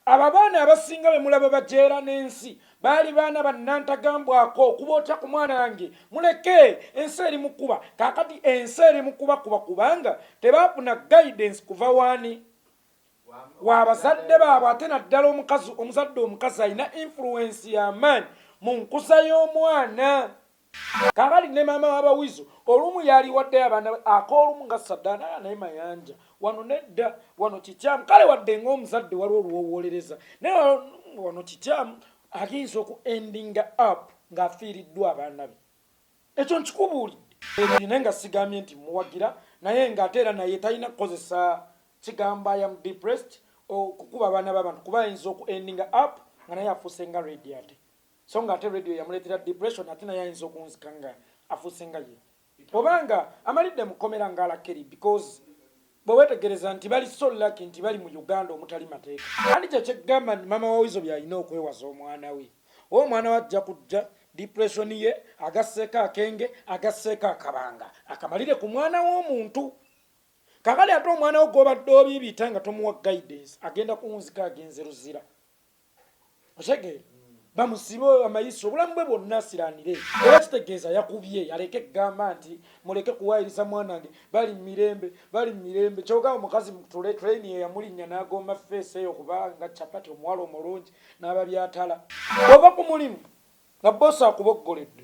ababaana abasinga be mulaba bajeera n'ensi baali baana bannantagambwako okuboota ku mwana wange muleke ensi eri mukuba. Kaakati ensi eri mukuba kubanga tebaafuna guidance kuva waani w'abazadde baabwe. Ate naddala omuzadde omukazi alina influence y'amaanyi mu nkuza y'omwana. Kaakati ne maama w'abawizo olumu yali waddeyo abaana ak'olumu nga Saddaana naye Mayanja wano nedda wano kikyamu. Kale wadde ng'omuzadde waliwo oluwowolereza naye wano kikyamu ayinza oku endinga up ng'afiiriddwa abaana be. Ekyo nkikubuulidde naye nga sigambye nti muwagira naye ng'ate era naye talina kukozesa kigambo I am depressed okukuba abaana b'abantu kuba ayinza oku endinga up nga naye afuuse nga radio ate. So nga ate radio yamuleetera depression ate naye ayinza okunzika nga afuuse nga ye. Obanga amalidde mukomera ng'alakeri because bwe weetegereza nti bali so lucky nti bali mu Uganda omutali mateeka. Kandi kye kyegamba nti maama wawizo by'alina okwewaza omwana we. Omwana we ajja kujja depression ye agasseeko akenge agasseeko akabanga akamalire ku mwana w'omuntu. Kakali ate omwana wo gw'obadde obiibita nga tomuwa guidance agenda kunzika agenze ruzira. Otegeera? Bamusibe amayisa obulamu bwe bwonna asiraanire. Era kitegeeza yakubye yaleke kugamba nti muleke kuwaayiriza mwana wange bali mu mirembe. Kyogamba omukazi train ye yamulinnya n'agomba feesi eyo kubanga capati omuwala omulungi n'ababyatala. Bw'ova ku mulimu nga boosi akuboggoledde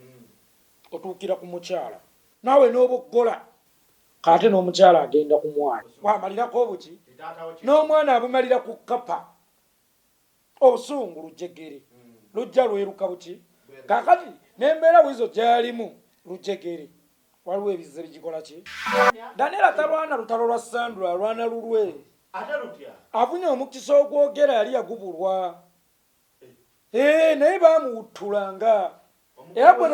otuukira ku mukyala naawe n'oboggola kaate n'omukyala agenda ku mwana wamalirako obuki n'omwana abumalira ku kapa obusungu lujegere lujja lweruka buki. Kaakati n'embeera wizo gyalimu lujegere waliwo ebizibu bigikola ki. Daniela talwana lutalo lwa Sandra alwana lulwe afunye omukisa ogwogera yali yagubulwa naye baamuwuttulanga. Era bwe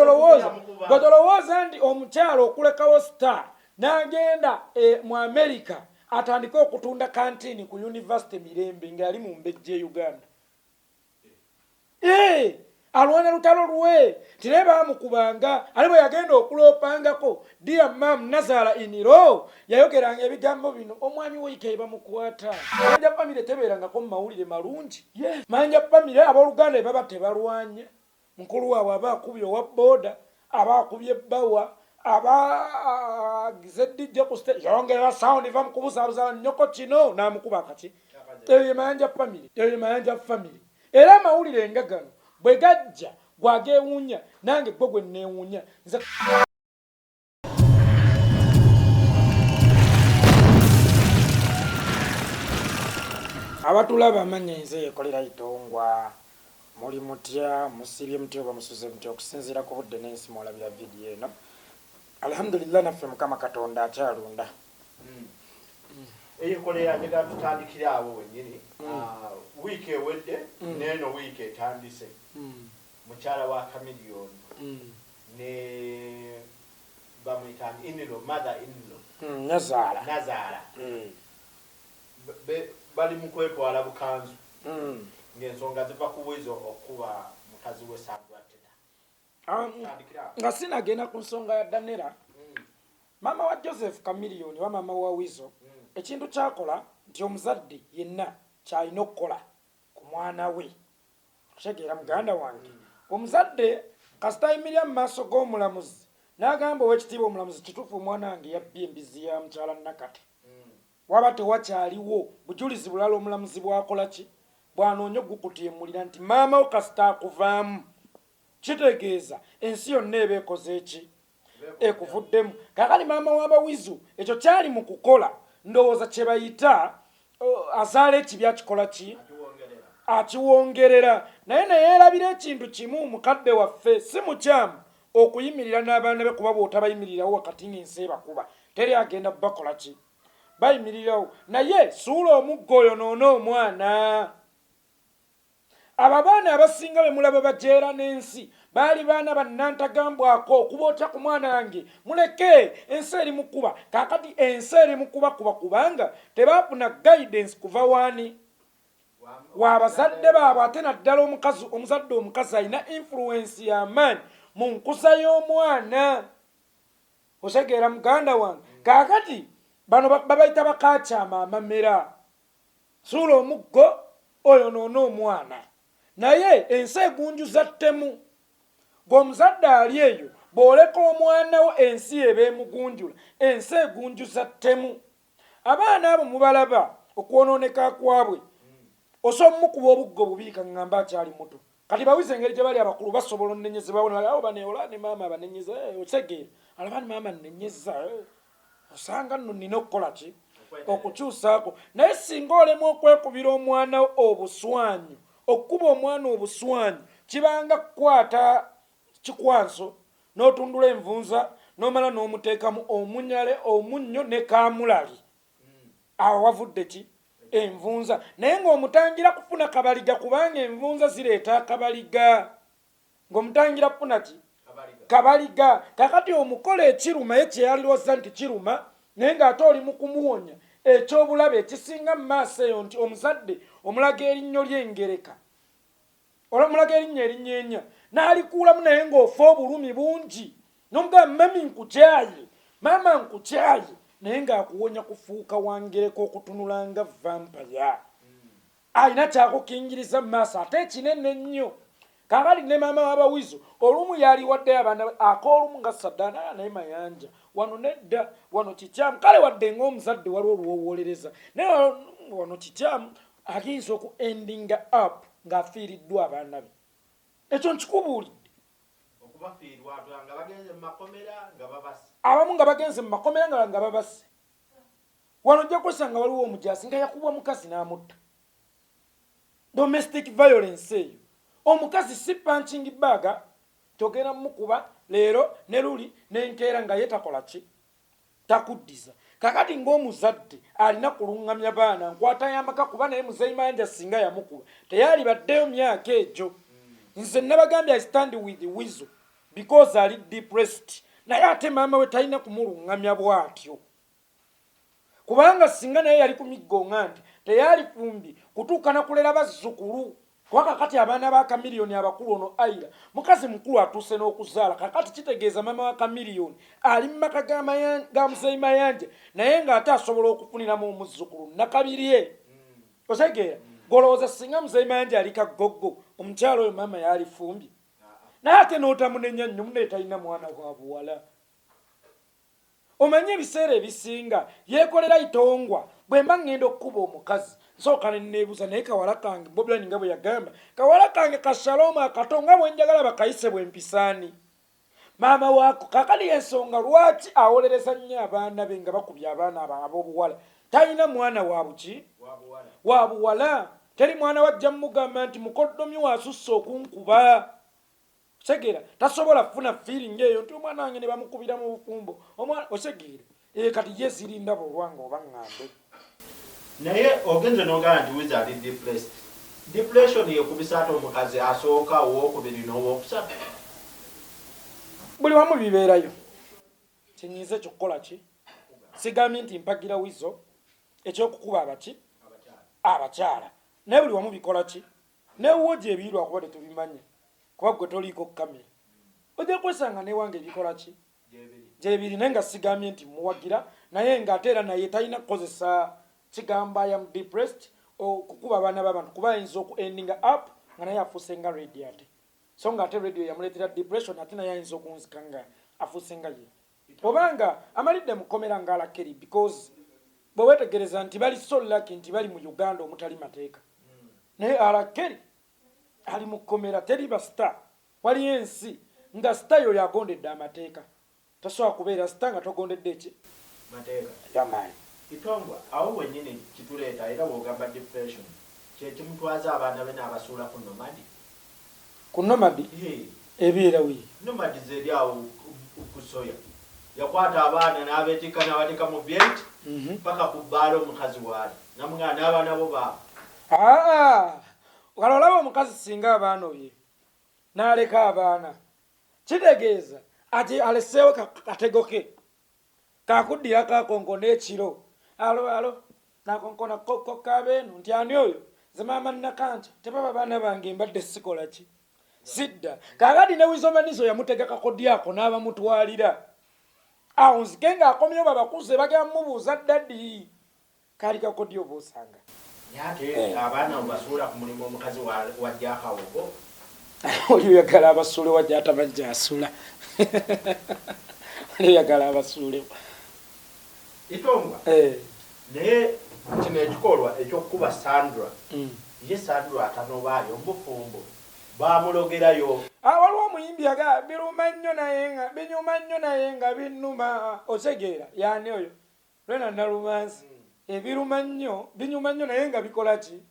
tolowooza nti omukyalo okulekawo star n'agenda mu America atandike okutunda kantini ku University Mirembe ng'ali mu mbejje Uganda. Alwana lutalo lwe tire baamukubanga ali bwe yagenda okuloopangako dear mam Nazara iniro yayogeranga ebigambo bino omwami weike bamukwata. Manja famire tebeerangako mu mawulire malungi. Manja famire abooluganda baba tebalwanya mukulu waabwe aba akubye owa booda aba akubye ebbawa aba gizeddijja ku stage yongera sound iva mukubuzaabuza nnyoko kino n'amukuba akati. Eyo Mayanja famire. Era amawulire nga gano bwe gajja gwageewuunya nange gwe gwe neewuunya. Abatulaba amanya nze Yekolera Itongwa muli mutya musibye mutya oba musuze mutya okusinziira ku budde n'ensi mwolabira vidiyo eno. Alhamdulillah naffe Mukama Katonda akyalunda. Yekolera njagala tutandikire awo wennyini. Wiiki ewedde n'eno wiiki etandise mukyala wa Kamiliyoni ne bamuyitanga inilo mother inilo Nazara bali mu kwetwala bukanzu ng'ensonga ziva ku bwizo okuba mukazi we Sagwatera. Nga sinagenda ku nsonga ya Daniela maama wa Joseph Kamiliyoni wa maama wa Wizo ekintu kyakola nti omuzadde yenna kyalina okukola ku mwana we. Kutegeera muganda wange omuzadde kasitayimirya mu maaso g'omulamuzi n'agamba ow'ekitiibwa omulamuzi kituufu omwana wange yabbye embizi ya mukyala Nakati. Waba tewakyaliwo bujulizi bulala omulamuzi bwakola ki bw'anoonya okukutyemulira nti maama wo kasita akuvaamu. Kitegeeza ensi yonna eba ekoze eki ekuvuddemu. Kaakali maama w'abawizu ekyo kyali mu kukola ndowooza kye bayita azaala ekibi akikola ki akiwongerera. Naye neyeerabira ekintu kimu mukadde waffe si mukyamu okuyimirira n'abaana be kuba bw'otabayimirirawo wakati ng'ensi ebakuba teri agenda bakola ki bayimirirawo. Naye suula omuggo oyo noona omwana. Ababaana abasinga be mulaba bajeera n'ensi baali baana bannantagambwako okuboota ku mwana wange muleke ensi eri mukuba. Kaakati ensi eri mukuba kubanga tebaafuna guidance kuva waani w'abazadde baabwe. Ate naddala omuzadde omukazi alina influence y'amaanyi mu nkuza y'omwana. Otegeera muganda wange. Kaakati bano babayita bakakyama amamera. Suula omuggo oyo nono omwana naye ensi egunjuza ttemu ng'omuzadde ali eyo bw'oleka omwana wo ensi eba emugunjula ensi egunjuza ttemu abaana abo mubalaba okwonooneka kwabwe osobola mukuba obuggo bubi kaŋŋamba akyali muto kati bawize engeri gye bali abakulu basobola onnenyeza babona baneola ne maama abanenyeza otegeera alaba ne maama nnenyeza osanga nno nina okukola ki okukyusaako naye singa olemu okwekubira omwana obuswanyu okukuba omwana obuswanyu kibanga kukwata kikwanso n'otundula envunza n'omala n'omuteekamu omunyale omunnyo ne kaamulali awo wavudde ki envunza naye ng'omutangira kufuna kabaliga kubanga envunza zireeta akabaliga ng'omutangira kufuna ki kabaliga kakati omukola ekiruma ye kyeyalowooza nti kiruma naye ng'ate oli mu kumuwonya ekyobulabe ekisinga mu maaso eyo nti omuzadde omulaga erinnyo ly'engereka olamulaga erinnya erinyeenya n'alikuulamu naye ng'ofa obulumi bungi n'omugamba mami nkukyaye maama nkukyaye naye ng'akuwonya kufuuka wangereka okutunulanga vampaya alina kyakukingiriza mu maaso ate ekinene nnyo kakati ne maama w'abawizo olumu yaliwaddeyo abaana ak'olumu nga saddaana naye mayanja wano nedda wano kikyamu kale wadde ng'omuzadde waliwo oluwowolereza naye wano kikyamu agenza oku endinga up ng'afiiriddwa abaana be ekyo nkikubuulidde abamu nga bagenze mu makomera nga babase wano ojja kwesanga waliwo omujaasi nga yakubwa mukazi n'amutta domestic violence eyo omukazi si punching bag togenda mukuba leero ne luli n'enkeera nga yetakola ki takuddiza kakati ng'omuzadde alina kulungamya baana nkwata y'amaka kuba naye muzeyi Mayanja singa yamukuba teyali baddeyo myaka egyo nze nabagambye I stand with Wizo because ali depressed naye ate maama we talina kumulungamya bw'atyo kubanga singa naye yali kumiggonga nti teyali fumbi kutuuka na kulera bazzukulu kuba kakati abaana ba kamiliyoni abakulu ono Aira mukazi mukulu atuuse n'okuzaala kakati kitegeeza maama wa kamiliyoni ali mu maka ga muzeyi Mayanja naye ng'ate asobola okufuniramu omuzzukulu nakabirye otegeera golowooza singa muzeyi Mayanja ali kagoggo omukyalo oyo maama yali fumbi naye ate n'otamunenya nnyo munaye talina mwana wa buwala omanye ebiseera ebisinga yekolera itongwa bwe mba ngenda okukuba omukazi nsooka ne neebuuza naye kawala kange Bobi nga bwe yagamba kawala kange kashaloma akato nga bwe njagala bakayise bwe mpisaani maama waako kakali ensonga lwaki awolereza nnyo abaana be nga bakubye abaana ab'obuwala talina mwana wa buki wa buwala teri mwana wajja mugamba nti mukoddomi wasusse okunkuba Segera tasobola kufuna feeling eyo nti omwana wange ne bamukubira mu bufumbo omwana osegera kati ye sirinda bolwango oba ŋŋambe naye ogenze n'ogamba nti Wizo ali depressed depression yekubisa ate omukazi asooka owookubiri n'owookusatu buli wamu bibeerayo kinyize kyokkola ki sigambye nti mpagira Wizo ekyokukuba abaki abakyala naye buli wamu bikola ki newo gye ebiirwa kuba tetubimanya kuba gwe toliiko kamera ojja kwesanga newange ebikola ki gyebiri naye nga sigambye nti muwagira naye ng'ate era naye talina kukozesa kigamba I am depressed okukuba abaana b'abantu kuba ayinza oku endinga up nga naye afuuse nga radio ate so ng'ate radio yamuleetera depression ate naye ayinza okunzika nga afuuse nga ye obanga amalidde mukomera nga alakeri because bwe weetegereza nti bali so lucky nti bali mu Uganda omutali mateeka naye alakeri ali mu kkomera teri ba star waliyo ensi nga star yo yagondedde amateeka tosobola kubeera star nga togondedde eki mateeka yamaanyi itongwa awo wennyini kituleeta era bw'ogamba depression kyekimutwaza abaana be n'abasuula ku nomadi ebiera wi nomadi zeri awo kusoya yakwata abaana n'abeetikka n'abateeka mu byeti paka ku bbaala omukazi waali namugamba n'abaana bo baabo kale olaba omukazi singa abaana oye n'aleka abaana kitegeeza ati aleseewo katego ke kakuddira kakonko n'ekiro alo nakonkona kokkabeenu nti ani oyo ze maama nakanca tebaba baana bange mbadde sikola ki sidda kakati ne Wizo Manizo yamutega kakodyako n'abamutwalira awo nzike ng'akomyewo babakuze bagenda mubuuza ddaddi kaali kakodyo oba osanga yate abaana obasuula ku mulimu omukazi wajjakawogo oli oyagala abasuule wajja atabajja asula oli oyagala abasuule itongwa naye kino ekikolwa ekyokukuba Sandra ye Sandra atanobaayo omufumbo bamulogerayo waliwo omuyimbi biruma nnyo naye nga binnuma otegeera yani oyo lwena nalumansi ebiruma nnyo binyuma nnyo naye nga bikola ki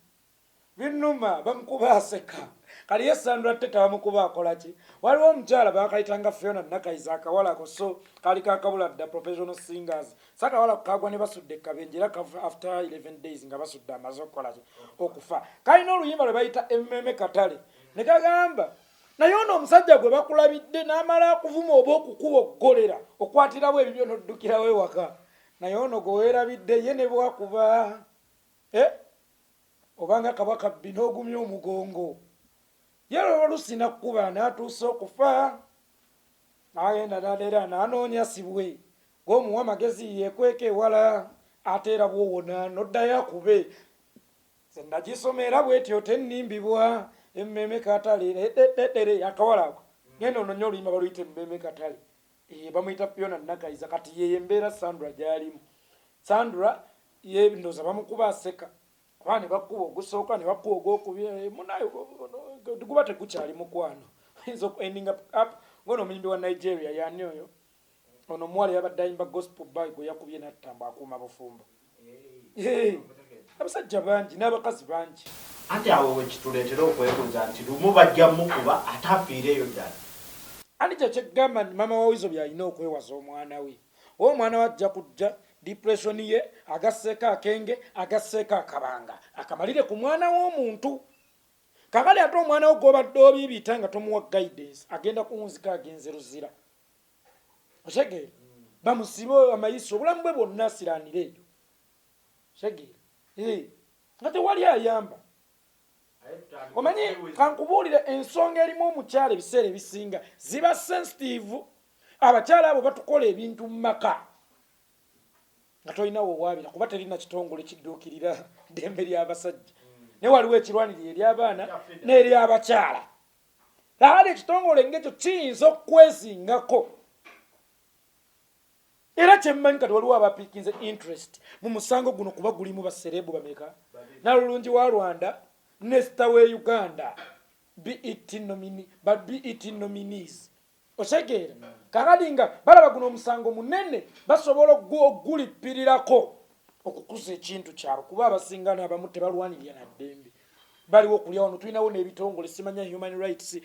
binnuma bamukuba aseka kali ye Sandra teta bamukuba akola ki waliwo omukyala bakayitanga Fiona Nakayiza akawalako so kali kakabula dda professional singers sakawala kagwa ne basudde kabenjera after 11 days nga basudde amaze okukola ki okufa kalina oluyimba lwe bayita emmeme katale ne kagamba naye ono omusajja gwe bakulabidde n'amala okuvuma oba okukuba okugolera okwatirawo ebibyo n'oddukirawo ewaka naye ono gwe weerabidde ye ne bwakuba obanga kabaka bbi n'ogumya omugongo ye olusi nakkuba n'atuusa okufa n'agenda n'aleera n'anoonya sibwe ng'omuwa amagezi yeekweka ewala ate era bwowona n'oddayo akube ze nagisomera bwetyo tennimbibwa emmeme katale ddere akawala ako genda ononye oluyimba baluyita emmeme katale bamuyita Fiona Nakayiza kati ye embeera Sandra gy'alimu Sandra ye ndooza bamukuba aseka kuba ne bakkuba ogusooka ne bakkuba ogwokubiri munayo guba tegukyali mukwano oyinza ending up ngono omuyimbi wa Nigeria yani oyo ono omuwala yabadde ayimba gospel boy gwe yakubye nattamba akuuma bufumbo abasajja bangi n'abakazi bangi ate awo wekituleetera okwebuuza nti lumu bajja mukuba ate afiireyo ddala andi kyekyegamba nti mama wawizo byalina okwewaza omwana we oba omwana we ajja kujja depression ye agasseeko akenge agasseeko akabanga akamalire ku mwana w'omuntu kakali ate omwana we gw'obadde obiibita nga tomuwa guidance agenda kunzika agenze ruzira otegeera bamusibe amayisa obulamu bwe bwonna asiraanira eyo otegeera nga tewali ayamba omanyi kankubuulire ensonga erimu omukyala ebiseera ebisinga ziba sensitive abakyala abo batukola ebintu mu maka nga tolinawo owaabira kuba terina kitongole kidduukirira ddembe ly'abasajja naye waliwo ekirwaniriro ery'abaana n'eryabakyala laali ekitongole ngekyo kiyinza okwezingako era kyemmanyi kati waliwo abapiikinze interest mu musango guno kuba gulimu baserebu bameka nalulungi wa Rwanda nesta we Uganda BET nominees otegeera kakati nga balaba guno omusango munene basobola ogulipirirako okukuza ekintu kyabwe kuba abasinga n'abamu tebalwanirira na ddembe baliwo okulya wano tulinawo n'ebitongole simanya human rights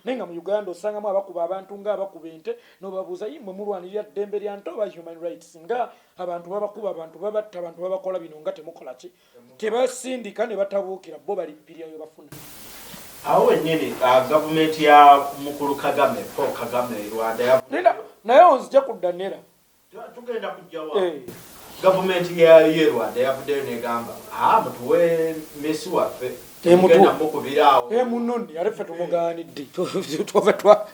naye nga mu Uganda osangamu abakuba abantu ng'abakuba ente n'obabuuza mwe mulwanirira ddembe lya nte oba human rights nga abantu babakuba abantu babatta abantu babakola bino nga temukola ki tebasindika ne batabuukira bo balipirirayo bafuna awo wennyini gavumenti ya mukulu Kagame Paul Kagame Rwanda naye onzija kudda nera tugenda kujjawa gavumenti ye Rwanda yavuddeyo negamba mutuwe mesi waffe tugenda mukubiraawo munondi ale ffe tumugaanidde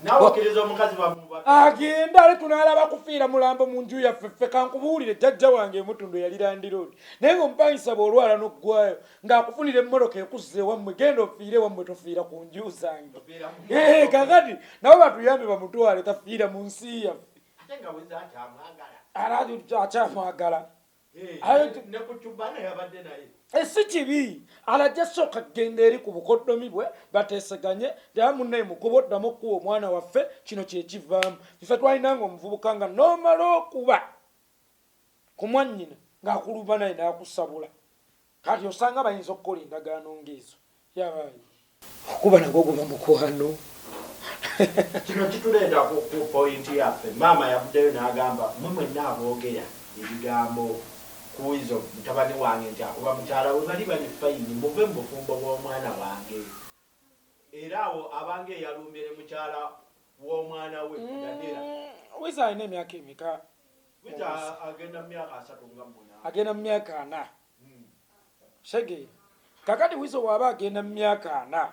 nawokkiriza omukazi agenda ale tunaalaba kufiira mulambo mu nju yaffe ffe kankubuulire jjajja wange emutundu yalirandiroodi naye ng'omupangisa bw'olwala n'oggwayo ng'akufunira emmoloka ekuzza ewammwe genda ofiire wammwe tofiira ku nju zange kakati nabo batuyambe bamutwale tafiira mu nsi yaffe akyamwagala si kibi alajja sooka kgenda eri ku bukoddomi bwe bateeseganye era munnaye mukuba oddamu okuwa omwana waffe kino kyekivaamu ffe twalinanga omuvubuka nga noomala okuba ku mwannyina ng'akuluma naye n'akusabula kati osanga bayinza okukola endagaano ng'ezo yabaayi okuba nagwo guba mukwano kino kituleeta ku pointi yaffe maama yavuddeyo n'agamba mwe mwenna aboogera ebigambo kuizo mutabani wange nti akuba mukyala we bali bali fayini muve mu bufumbo bw'omwana wange era awo abange yalumbire mukyala w'omwana we Daniela wiza alina emyaka emeka agenda mu myaka 3 nga muna agenda mu myaka 4 shege kakati wizo waba agenda mu myaka 4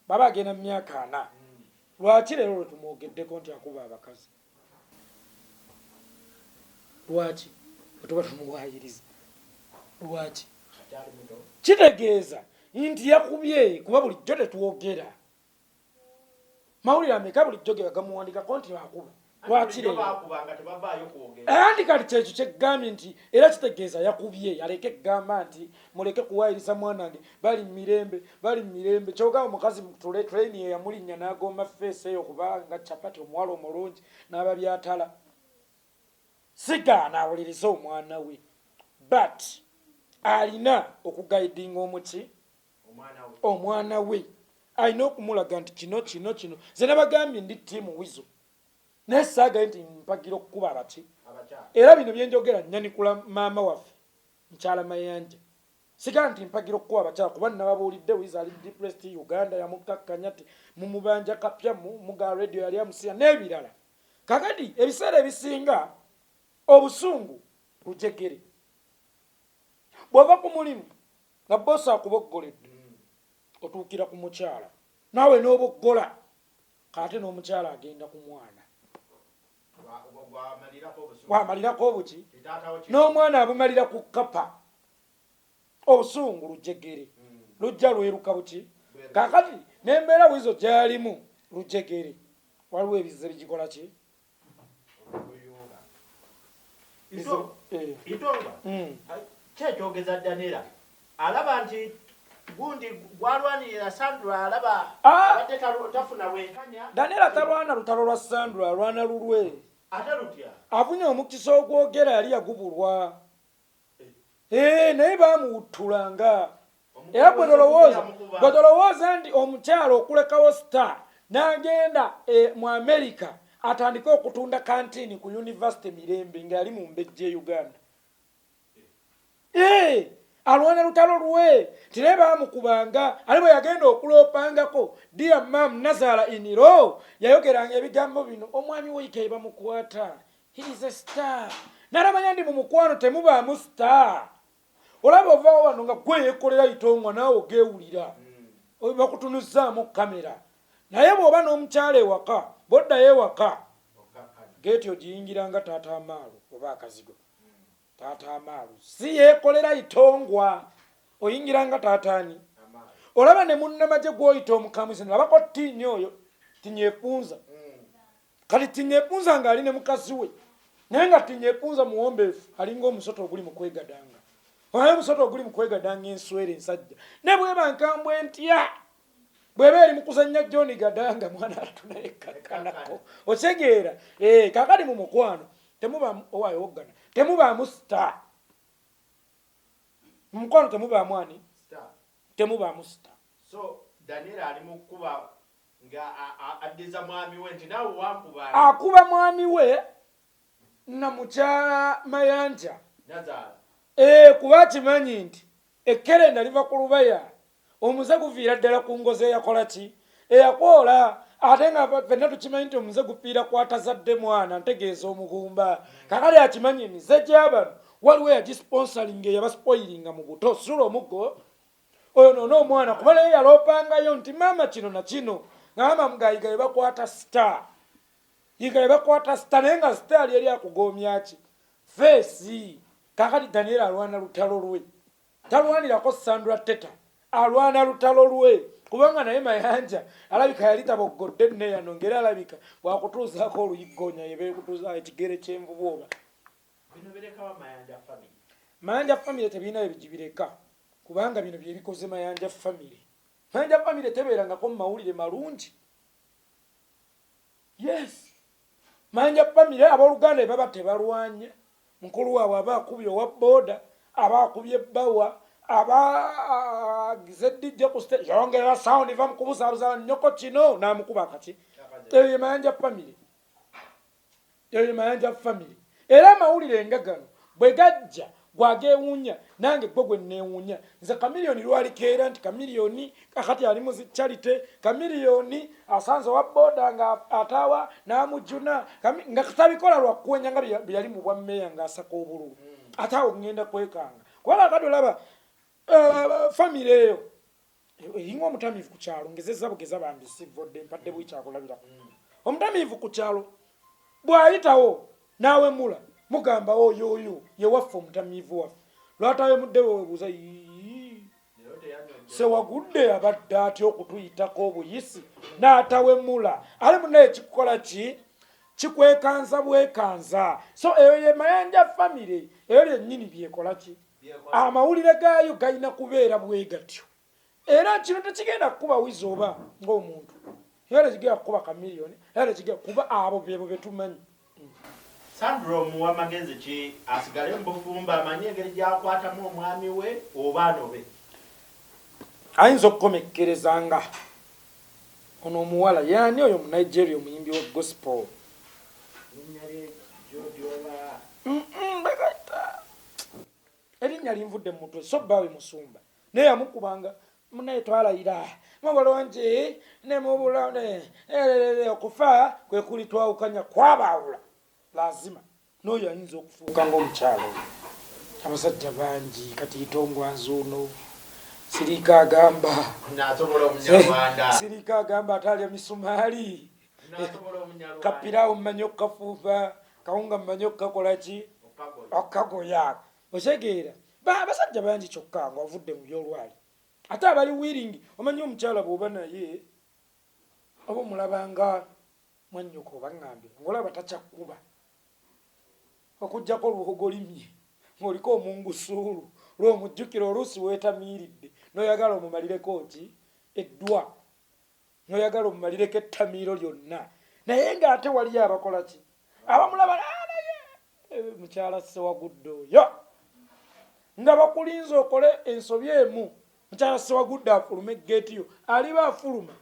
baba agenda mu myaka 4 lwaki leero tumwogeddeko nti akuba abakazi lwaki tuba tumuwayiriza lwaki kitegeeza nti yakubye kuba bulijjo tetuwogera mawulire ameka bulijjo ge bagamuwandikako nti akuba lwakirandi kati kyekyo kyegambye nti era kitegeeza yakubye aleke kugamba nti muleke kuwayiriza mwana wange bali mu mirembe kyogamba omukazi tuleni yeyamulinnya n'agomba feesi eyo kubanga capati omuwala omulungi n'ababyatala sigaana awulirize omwana we but alina okugaidinga omuki omwana we alina okumulaga nti kino ze nabagambye ndi ttiimu wizo naye saagaye nti mpagira okukuba abaki era bino byenjogera nyanikula maama waffe mukyala Mayanja sigaa nti mpagira okukuba abakyala kuba nababuulidde wizo ali depressed Uganda yamukkakkanya ti mumubanja kapya muga radio yali amusiya n'ebirala kakati ebiseera ebisinga obusungu lujegere bw'ova ku mulimu nga boosi akuboggoledde otuukira ku mukyala naawe n'oboggola kaate n'omukyala agenda ku mwana wamalirako obuki n'omwana abumalira ku kapa obusungu lujegere lujja lweruka buki kakati n'embeera bwizo gyalimu lujegere waliwo ebizibu bigikola ki kyekyogeza Daniela alaba nti gundi gwalwanirira Sandra alaba abadde tafuna bwenkanya. Daniela talwana lutalo lwa Sandra alwana lulwe ate lutya afunye omukisa ogwogera yali yagubulwa naye bamuwuttulanga era gwe tolowooza nti omukyalo okulekawo star n'agenda mu America atandika okutunda kantini ku University Mirembe nga yali mu Mbejje Uganda alwana lutalo lwe tire bamukubanga ali bwe yagenda okulopangako dear mam Nazara iniro yayogeranga ebigambo bino omwami we bamukwata he is a star naramanya ndi mu mukwano temubaamu star olaba ovaawo wano nga gwe Yekolera Itongwa naawe ogeewulira bakutunuzaamu kamera naye bw'oba n'omukyala ewaka boddayo ewaka geeti ogiyingiranga taata amaalu oba akazigo taata amaalu si Yekolera Itongwa oyingiranga taataani olaba ne munnamagye gw'oyita omukamuzi nabako ttiinya oyo tinyeepunza kati tinyeepunza ng'ali ne mukazi we naye nga tinyeepunza muwombeefu alinga omusoto oguli mu kwegadanga onaye omusoto oguli mu kwegadanga enswera ensajja ne bweba nkambwe ntya bweba eri mu kuzannya John Gadanga mwana atunayekakkanako otegeera kakati mu mukwano temubaamu owaayo woggana temubaamu star mu mukwano temubaamu ani temubaamu star. So Daniela ali mu kuba nga addiza mwami we nti naawe wankuba akuba mwami we na mukyala Mayanja Nazara kuba kimanyi nti ekkerenda liva ku lubaya omuze guviira ddala ku ngozi eyakola ki eyakwola ate nga fenna tukimanyi nti omuze gufiira kwatazadde mwana ntegeeza omugumba kakali akimanyi emize gy'abano waliwo yagisponsalinga eyabaspoilinga mu buto sula omuggo oyo noona omwana kuba naye yaloopangayo nti maama kino na kino ngamba mugayiga ye bakwata star yiga ye bakwata star naye nga star yali akugoomya ki feesi kakati Daniela alwana lutalo lwe talwanirako Sandra Teta alwana lutalo lwe kubanga naye Mayanja alabika yali taboggodde neyano ngeri alabika bwakutuuzaako oluyiggonya yebekutuuza ekigere ky'envubu oba bino birekawa Mayanja family tebirina ebigibireka kubanga bino byebikoze Mayanja family tebeerangako mu mawulire malungi yes Mayanja family abooluganda baba tebalwanya mukulu waabwe aba akubye owa booda aba akubye ebbawa aba gizeddijja ku stage yongera sound iva mukubusaabuza nnyoko kino n'amukuba akati eyo Mayanja family era amawulire nga gano bwe gajja gwagewunya nange gwe gwe neewunya nze Kamiliyoni lwalikeera nti Kamiliyoni kakati ali mu charity Kamiliyoni asanze wa booda nga atawa n'amujjuna nga katabikola lwakuwenya nga byali mu bwa mmeeya ng'asaka obululu ate awo ngenda kwekanga kubanga kati olaba family eyo eringa omutamiivu ku kyalo ngezezza bugeza bambi sivodde mpadde bwikyakulabirako omutamiivu ku kyalo bw'ayitawo naawemula mugamba oyo ye waffe omutamiivu waffe lwatawe mudde wewebuuza Sewagudde abadde atya okutuyitako obuyisi n'atawemula ali muna ekikukola ki kikwekanza bwekanza. So eyo ye Mayanja famire eyo lyennyini byekola ki amawulire gaayo galina kubeera bwe gatyo era kino tekigenda kukuba wizi oba ng'omuntu era kigenda kukuba kamiliyoni era kigenda kuba abo bebo betumanyi. Sandro muwa magezi ki asigale mbufumba amanye engeri gyakwatamu omwami we obaano be ayinza okukomekkerezanga ono omuwala yaani oyo mu Nigeria omuyimbi wa gospel erinnya linvudde mu mutwe so bbawe musumba naye yamukubanga munaye twalayira mubulungi ne mubulone okufa kwe kuli twawukanya kwabaawula lazima n'oyo ayinza okufuuka ng'omukyalo. Abasajja bangi kati itongwanzi ono sirika agamba atalya misumaali kapirawo mmanyi okukafuufa kawunga mmanyi okukakola ki okukagoya otegeera abasajja bangi kyokka nga wavudde mu byolwali ate abali wiringi omanyi omukyala bw'oba naye oba omulabanga mwannyuka oba ŋŋambye ng'olaba takyakkuba okuggyako oluhogolimye ng'oliko omungusuulu lw'omujjukira oluusi weetamiiridde n'oyagala omumalireko ki eddwa n'oyagala omumalireko ettamiiro lyonna naye ng'ate waliyo abakola ki abamulaba naye mukyala Sewagudde oyo nga bakulinze okole ensobi emu mukyala Sewagudde afulume eggeeti yo aliba afuluma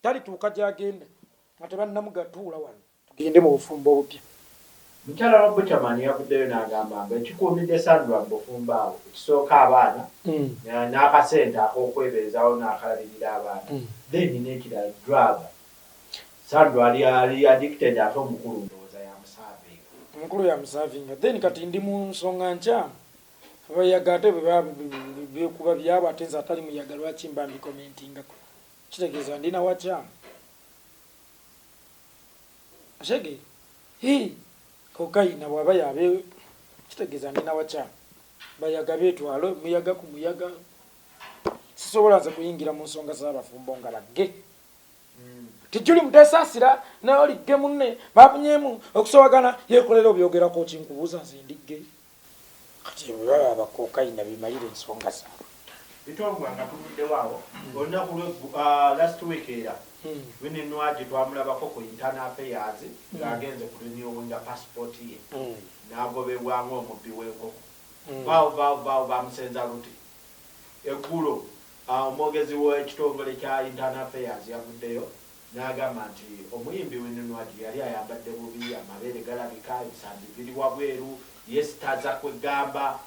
talituuka gy'agenda nga tebannamugatuula wano tugende mu bufumbo obupya. Mukyala wa Butamani yavuddeyo n'agamba mbu ekikuumidde Sandra mu bufumbo abo ekisooka abaana n'akasente ak'okwebeezawo n'akalabirira abaana then n'ekirala drug. Sandra ali addicted ate omukulu ndowooza yamusaavinga. Omukulu yamusaavinga then kati ndi mu nsonga nkyamu abayaga ate bekuba byabo ate nze atali muyaga lwaki mba mbikomentingako kitegeeza ndina wakyamu ashege kokayina bwaba yabe kitegeeza ndina wakyamu bayaga beetwalo muyaga ku muyaga sisobola nze kuyingira mu nsonga z'abafumbo nga bagge tijuli mutesaasira naye oligge munne bafunyeemu okusobagana yekolera obyogerako kinkubuuza nze ndigge kati bwebaba abakokayina bimalire ensonga zaabwe bitongwanga tuvuddewawo olunaku last week era Ensasage twamulabako ku internal affairs ng'agenze ku renewinga passport ye n'agobebwa ng'omubbi w'enkoko vaawo bamusenza luti eggulo omwogezi w'ekitongole kya internal affairs yavuddeyo n'agamba nti omuyimbi w'Ensasage yali ayambadde bubi amabeere galabika ebisambi biri wabweru yesitaza kwegamba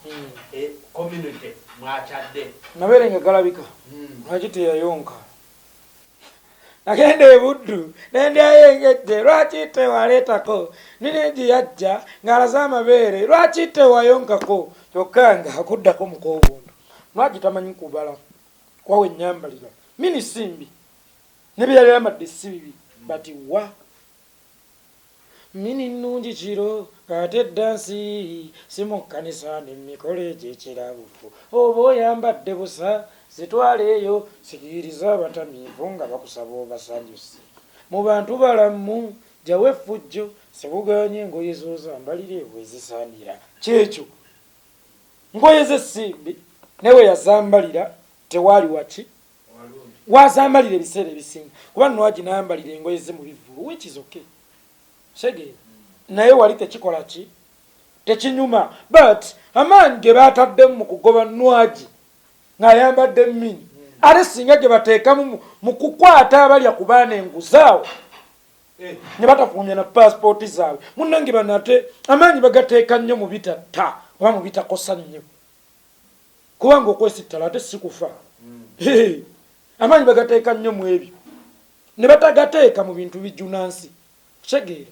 community mwakyadde mabeere nga galabika lwaki teyayonka agenda ebuddu nendiyayengedde lwaki tewaleetako ninengi yajja ng'alaze amabeere lwaki tewayonkako kyokka nga akuddako mukobondo lwaki tamanyi kubala kwawe ennyambalira mini simbi nebyayambadde si bibi bati wa mini nnungi kiro ate dansi simukkanisa nemikolo egy'ekirabufu oba oyambadde busa zitwaleeyo sikiriza abatamiivu nga bakusaba obasanyuse mu bantu balamu jawe effujjo sebuganye engoye z'ozambalire bwezisaanira kyekyo ngoye z'essimbi newe yazambalira tewaali waki wazambalira ebiseera ebisinga kuba Ensasage nayambalira engoye ze mu bivulu wekizoke segeera naye wali tekikola ki tekinyuma but amaanyi ge baataddemu mu kugoba Ensasage ng'ayambadde mini ate singa ge bateekamu mu kukwata abalya ku baana enguzaawo ne batafunya na passport zaabwe munnange bano ate amaanyi bagateeka nnyo mu bitatta oba mu bitakosa nnyo kubanga okwesittala ate si kufa amaanyi bagateeka nnyo mu ebyo ne batagateeka mu bintu bijunansi kitegeera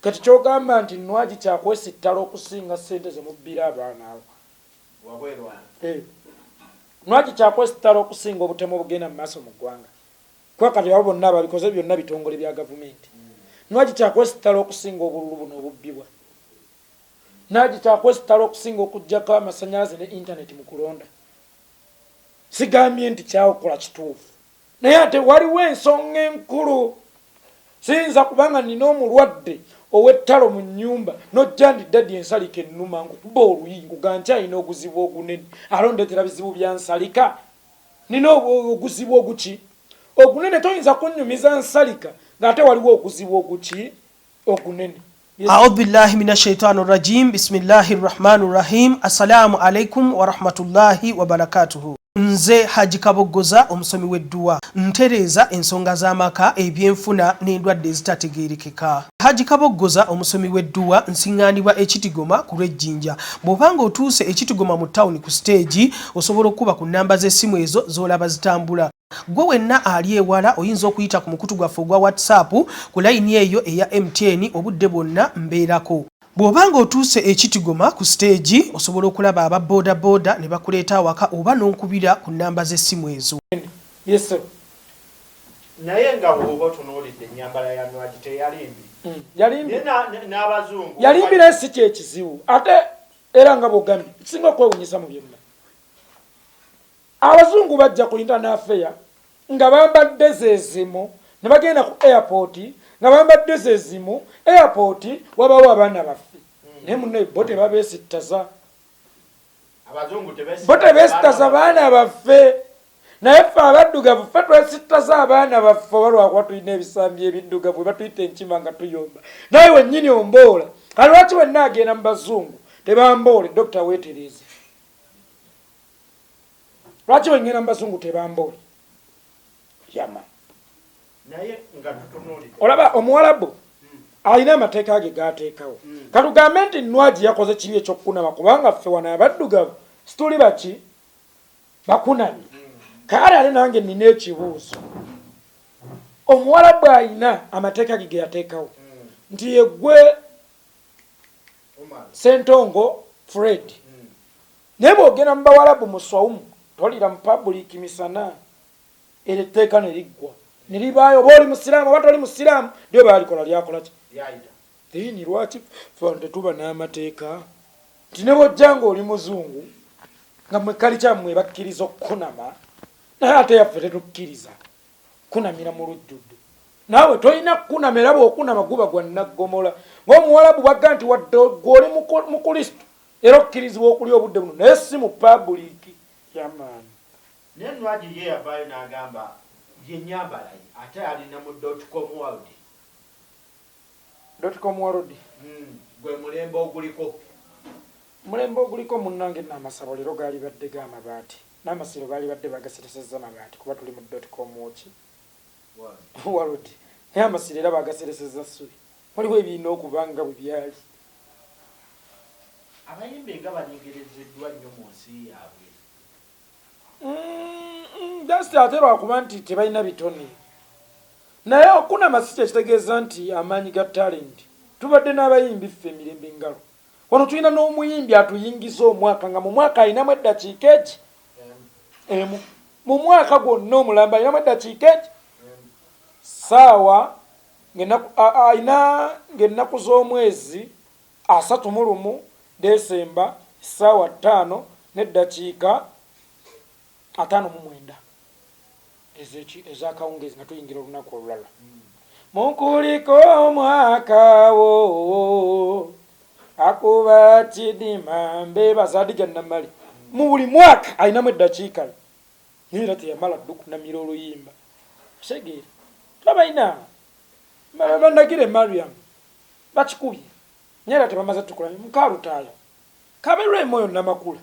kati kyogamba nti Ensasage kyakwesittala okusinga ssente ze mubbira abaana abo Ensasage kyakwesittala okusinga obutemu obugenda mu maaso mu ggwanga kuba kati abo bonna ababikoze byonna bitongole bya gavumenti Ensasage kyakwesittala okusinga obululu buno obubbibwa Ensasage kyakwesittala okusinga okuggyako amasannyalaze ne intaneti mu kulonda sigambye nti kyakola kituufu naye ate waliwo ensonga enkulu siyinza kubanga nina omulwadde ow'ettalo mu nnyumba nojja ndi daddi ensalika ennuma nkukuba oluyingo ga nkyalina oguzibu ogunene alondetera bizibu bya nsalika nina oguzibu oguki ogunene toyinza kunnyumiza nsalika ng'ate waliwo oguzibu oguki ogunene. أعوذ بالله من الشيطان الرجيم بسم الله الرحمن الرحيم السلام عليكم ورحمة الله وبركاته. Nze Haji Kabogoza omusomi w'edduwa ntereeza ensonga z'amaka ebyenfuna n'endwadde ezitategeerekeka. Haji Kabogoza omusomi w'edduwa nsiŋŋaanibwa ekitigoma ku lw'ejjinja. Bw'obanga otuuse ekitigoma mu ttawuni ku siteegi osobola okuba ku nnamba z'essimu ezo z'olaba zitambula. Gwe wenna ali ewala oyinza okuyita ku mukutu gwaffe ogwa WhatsApp ku layini eyo eya MTN obudde bwonna mbeerako. Bw'obanga otuuse ekitigoma ku siteegi osobola okulaba aba boda boda ne bakuleeta awaka oba n'onkubira ku nnamba z'essimu ezo. Yes sir. Naye nga bw'oba otunuulidde ennyambala ya Nwagi teyalimbi. Yalimbi. N'abazungu. Yalimbira si kyekizibu ate era nga bw'ogambye kisinga okwewunyisa mu byonna. Abazungu bajja ku internet affair nga bambadde zezimu ne bagenda ku airport nga bambadde zezimu airport wabawo abaana baffe naye munne bo tebabeesittaza bo tebeesittaza baana baffe naye ffe abaddugavu ffe twesittaza abaana baffe oba lwakuba tulina ebisambi ebiddugavu we batuyita enkima nga tuyomba naye wennyini omboola kale lwaki wenna agenda mu bazungu tebamboole dokita weetereeze lwaki wengenda mu bazungu tebamboole yama naye nga tutunuulidde olaba omuwalabu alina amateeka ge gateekawo katugambe nti Nwagi yakoze kibi ekyokunama kubanga ffe wano abaddugavu situli baki bakunami kale ale nange nina ekibuuzo omuwalabu alina amateeka ge yateekawo nti yegwe Sentongo Fred naye bw'ogenda mu bawalabu mu Swaumu tolira mu public misana era etteeka ne liggwa ne libaayo oba oli musiraamu oba toli musiraamu lyo baalikola lyakola ki ni lwaki ffe tetuba n'amateeka nti ne bw'ojja nga oli muzungu nga mwekali kyammwe bakkiriza okukunama naye ate yaffe tetukkiriza kunamira mu lujjudde naawe tolina kukunama era bw'okunama guba gwa nnaggomola ng'omuwalabu bwagga nti wadde gw'oli mukristo era okkirizibwa okulya obudde buno naye si mu pabuliiki yamaani. naye Nwagi ye yavaayo n'agamba yennyambala ye ate alina mu .com world. .com world gwe mulembe oguliko munnange n'amasabo leero gaali badde g'amabaati n'amasiro baali badde bagaseresezza mabaati kuba tuli mu .com woki world naye amasiro era bagaseresezza ssubi waliwo ebiina okubanga bwe byali abayimbi nga banyigirezeddwa nnyo mu nsi yaabwe. Just ate lwakuba nti tebalina bitone naye okunama si kyekitegeeza nti amaanyi ga talenti tubadde n'abayimbi ffe emirembe ngalo wano tulina n'omuyimbi atuyingiza omwaka nga mu mwaka alinamu eddakiika eki emu mu mwaka gwonna omulamba alinamu eddakiika eki saawa ng'ennaku z'omwezi 31 Desemba saawa 5 n'eddakiika 59 ezakawungezi nga tuyingira olunaku olulala mukuliko omwaka wo akuba kidima mbebaza Adija Namali mu buli mwaka alinamu eddakiika era teyamala dukunamira oluyimba segere tabalina bandagire Mariam bakikubye nyera tebamaze tukula mukalutaayo kabe Lwema oyo Namakula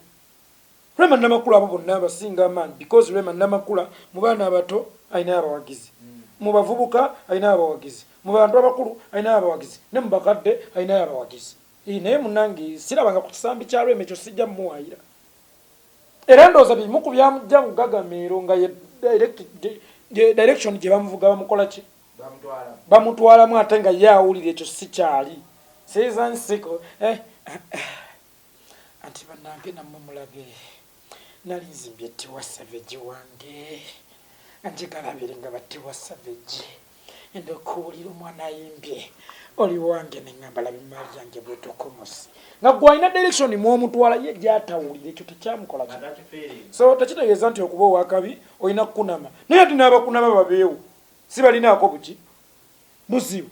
Lwema Namakula abo bonna abasinga amaanyi because Lwema Namakula mu baana abato alina abawagizi mu bavubuka alina abawagizi mu bantu abakulu alina abawagizi ne mu bakadde alina abawagizi naye munnange sirabanga ku kisambi kya Lwema ekyo sijja mmuwaayira era ndowooza bimu ku byamujja mu gagameero nga direction gye bamuvuga bamukola ki bamutwalamu ate nga ye awulira ekyo si kyali seezansiko anti bannange nammwe mulage nali nzimbye Tiwa Savage wange anjegalabire nga batiwa Savage ndokuwulira omwana ayimbye oli wange neŋŋamba laba emaali yange bwetukomosi nga gwe alina direction mwomutwala ye gyatawulira ekyo tekyamukola so tekitegeeza nti okuba owakabi olina kukunama naye ati n'abakunama babeewo si balinaako buki buzibu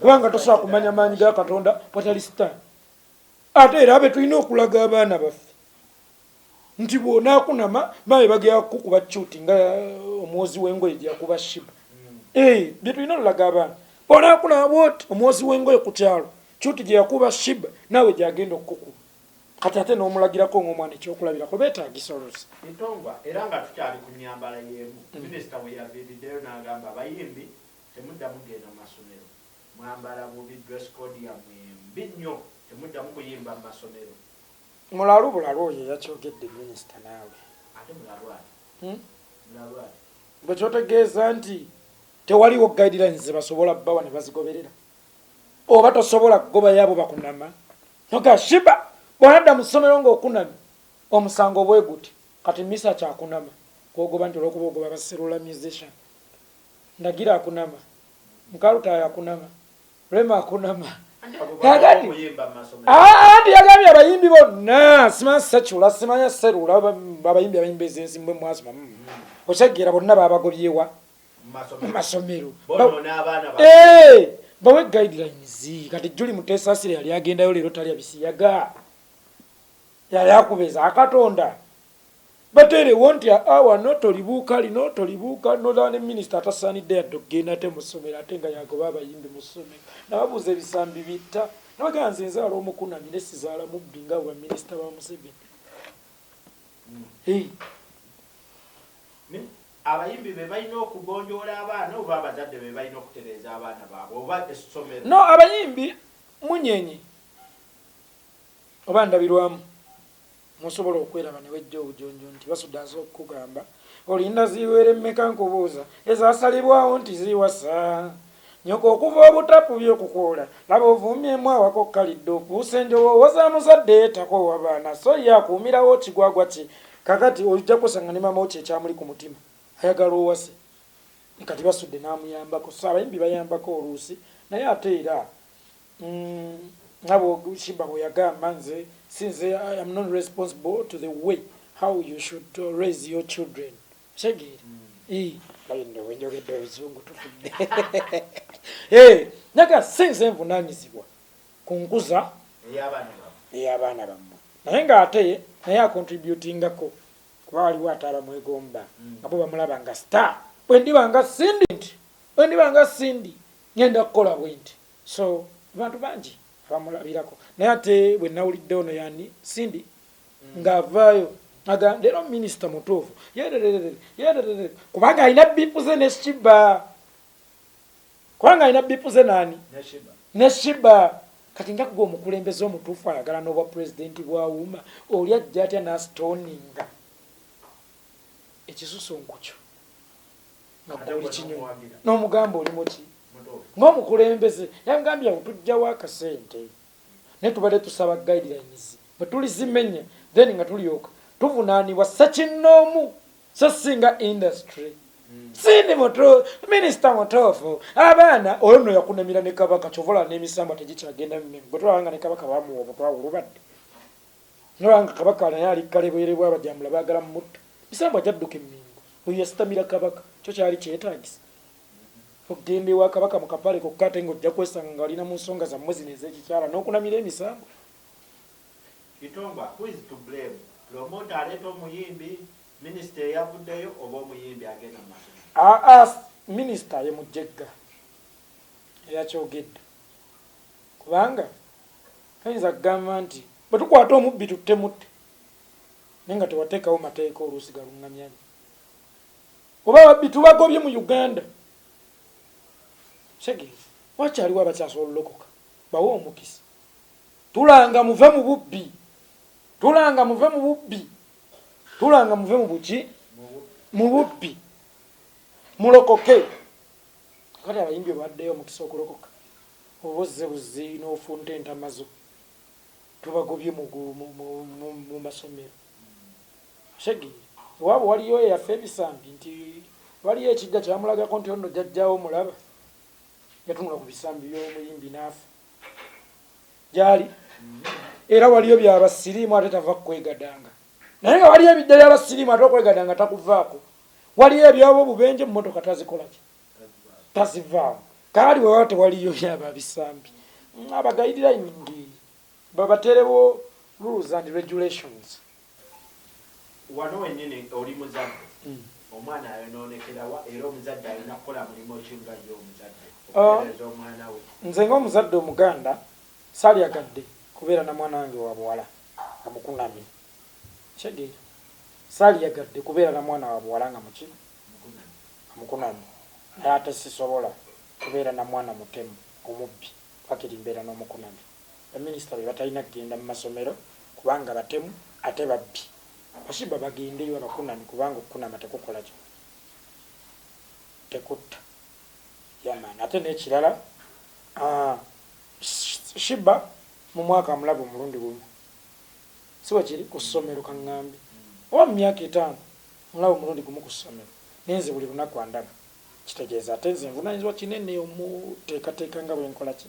kubanga tosobola kumanya maanyi ga katonda watali sitaani ate era abe tulina okulaga abaana baffe nti bwonaakunama babe bagera kukuba cuti nga omwozi w'engoye gyakuba shiba bye tulina olulaga abaana bonaakunama bwoti omwozi w'engoye ku kyalo cuti gye yakuba shiba naawe gyagenda okukuba kati ate n'omulagirako ng'omwana ekyokulabirako beetaagisa olusi Ntongwa era nga tukyali ku myambala y'emu minisita bwe yaviiriddeyo n'agamba abayimbi temuddamu genda mu masomero mwambala bubi dress code yammwe mbi nnyo temuddamu kuyimba mu masomero mulalu bulalu oyo yakyogedde minisita naawe ate mulalwali mulalwali bwe kyotegeeza nti tewaliwo guidelines ze basobola bbawa ne bazigoberera oba tosobola kugobayo abo bakunama noga shiba bwonadda mu ssomero ng'okunami omusango obweguti kati misa kyakunama kwogoba nti olwokuba ogoba baserula musician ndagira akunama mukalutayo akunama lema akunama andi yagambye abayimbi bonna simanya sekyula simanya serula abayimbi abayimbi ezensimbwe mwasoma okyegeera bonna babagobyewa mu masomero bawe guidelines kati Juli Mutesasire yali agendayo leero talya bisiyaga yali akubeza akatonda baterewo nti awa notolibuuka lino tolibuuka nolaba ne minisita atasaanidde yadde okugenda ate mu ssomero ate nga yagoba abayimbi mu ssomero nababuuza ebisambi bitta nabagaa nze nzaala omukunami ne sizaala mubbi nga bwa minisita ba Museveni abayimbi be balina okugonjoola abaana oba abazadde be balina okutereeza abaana baabwe oba essomero no abayimbi munyenye oba ndabirwamu musobola okweraba ne wejja obujonjo nti basuddansa okukugamba olinda ziweere mmeka nkubuuza ezaasalibwawo nti ziwasa nyoko okuva obutapu by'okukola laba ovuumyemu awako kkalidde okuusa enjowooza muzadde takoowa baana so ye akuumirawo kigwagwa kye kakati ojja kusanga ne mamawo kyekyamuli ku mutima ayagala owase kati basudde n'amuyambako so abayimbi bayambako oluusi naye ate era nabo Shiba bwe yagamba nze since I am not responsible to the way how you should raise your children shagiri bayinda wenjogedde ebizungu tufudde naga sinze nvunaanyizibwa ku nkuza ey'abaana bammwe naye ng'ate naye akontributingako kuba waliwo ate abamwegomba nga bo bamulaba nga star bwe ndiba nga sindi ngenda kukola bwe nti so abantu bangi abamulabirako naye ate bwe nawulidde ono yani sindi ng'avaayo leero minisita mutuufu kubanga alina bipuze ne Shiba kubanga alina bipuze nani ne Shiba kati nga kuba omukulembeze omutuufu ayagala n'obwa pulezidenti bwawuuma oli ajja atya n'asitoninga ekisusunku kyo nga gwoli kinyonyi n'omugamba olimu ki ng'omukulembeze yangambye tujjawo akasente naye tubadde tusaba guidelines bwe tulizimenya then nga tulyoka tuvunaanibwa ssekinnoomu so singa industry sindi minisita mutuufu abaana olwo nno yakunamira ne kabaka kyovola n'emisamba tegikyagenda mumemu bwe tulabanga ne kabaka bamuwa obutwawulubadde nolabanga kabaka naye ali kkalebwere bwabajambula baagala mumutta misamba gyadduka emmingo oyo yasitamira kabaka kyo kyali kyetaagisa okugenda ewa kabaka mu kapale kokka ate ng'ojja kwesanga nga walina mu nsonga zammwe zino ez'ekikyala n'okunamira emisambo Kitongwa, who is to blame? Promoter aleeta omuyimbi minisita eyavuddeyo oba omuyimbi agenda mu masomero? Minisita ye mujjegga eyakyogedde kubanga kayinza kugamba nti bwe tukwata omubbi tuttemutte naye nga tewateekawo mateeka oluusi galuŋŋamyani oba ababbi tubagobye mu Uganda segeezi wakyaliwo abakyasobola olokoka bawe omukisa tulanga muve mu bubbi tulanga muve mu bubbi tulanga muve mu buki mu bubbi mulokoke kati abayimbi baddeyo omukisa okulokoka obozze buzzi n'ofunta entamazo tubagobye mu masomero shegi waabo waliyo eyafa ebisambi nti waliyo ekijja kyamulagako nti ono jjajjawo mulaba yatunula ku bisambi by'omuyimbi n'afa gyali era waliyo byabasiriimu ate tava kukwegadanga naye nga waliyo ebijja byabasiriimu ate okwegadanga takuvaako waliyo ebyaba obubenje mu motoka tazikolaki tazivaamu kaali wewa tewaliyo byaba bisambi abagaidilayiningi babaterewo rules and regulations wano wenyini oli muzadde omwana ayononekerawa era omuzadde alina kukola mulimu kinga yo omuzadde okutereza omwana we nze ng'omuzadde omuganda saalyagadde kubeera na mwana wange wa buwala nga mukunami kyegeera saalyagadde kubeera na mwana wa buwala nga mukino mukunami naye ate sisobola kubeera na mwana mutemu omubbi pakiri mbeera n'omukunami baminisita be batalina kugenda mu masomero kubanga batemu ate babbi bashiba bagendeyo abakunami kubanga okukunama tekukola kyo tekutta yamaani ate n'ekirala shiba mu mwaka amulaba omulundi gumu siwe kiri ku ssomero kaŋŋambi oba mu myaka 5 mulaba omulundi gumu ku ssomero nenze buli lunaku andaba kitegeeza ate nze nvunanyizibwa kinene omuteekateeka nga bwenkola ki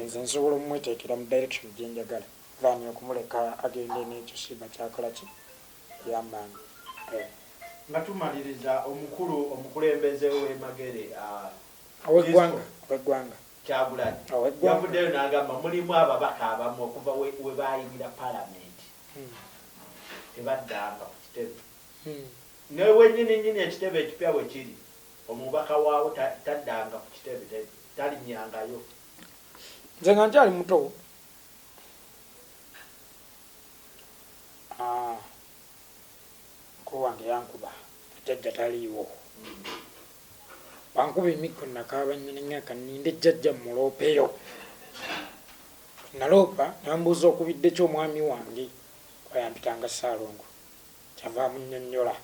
nze nsobola omumweteekera mu direction gyenjagala vaani okumuleka agende n'ekyo shiba kyakola ki yamaani nga tumaliriza omukulembeze w'emagere ow'eggwanga Kyagulanyi yavuddeyo n'agamba mulimu ababaka abamu okuva we baayingira palamenti tebaddanga ku kitebe naye wennyini ekitebe ekipya we kiri omubaka waawo taddanga ku kitebe talinyangayo nze nga nkyali muto mukulu wange yankuba jjajja taliiwo bankuba emikko nakaaba nnyinengaka ninde jjajja muloopeyo naloopa nambuuza okubidde ky'omwami wange kwayampitanga Ssaalongo kyavaamu nnyonnyola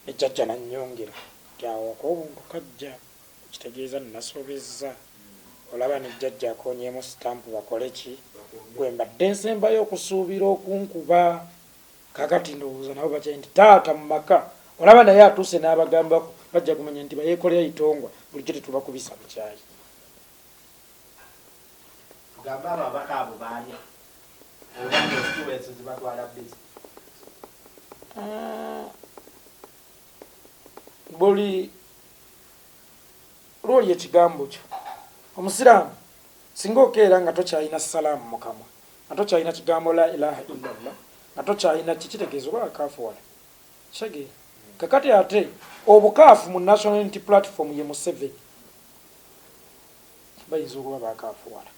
ne jjajja nannyongera tyawo ak'obuntu kajja kitegeeza nnasobezza olaba ne jjajja akoonyeemu sitampu bakole ki bwe mbadde nsembayo okusuubira okunkuba kakati ndowooza nabo bakyayi nti taata mu maka olaba naye atuuse n'abagambako bajja kumanya nti bayekolera itongwa bulijjo tetubakubisa mu kyayi gamba ababaka abo baalya obanga situwensi zibatwala bizi buli lwoli ekigambo kyo omusiraamu singa okeera nga tokyalina salaamu mu kamwa nga tokyalina kigambo la ilaha illallah nga tokyalina kikitegeeza oba akaafuwala kitegeera kakati ate obukaafu mu national unity platform ye Museveni bayinza okuba bakaafuwala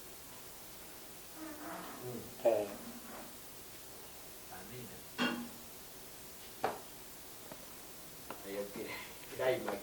climax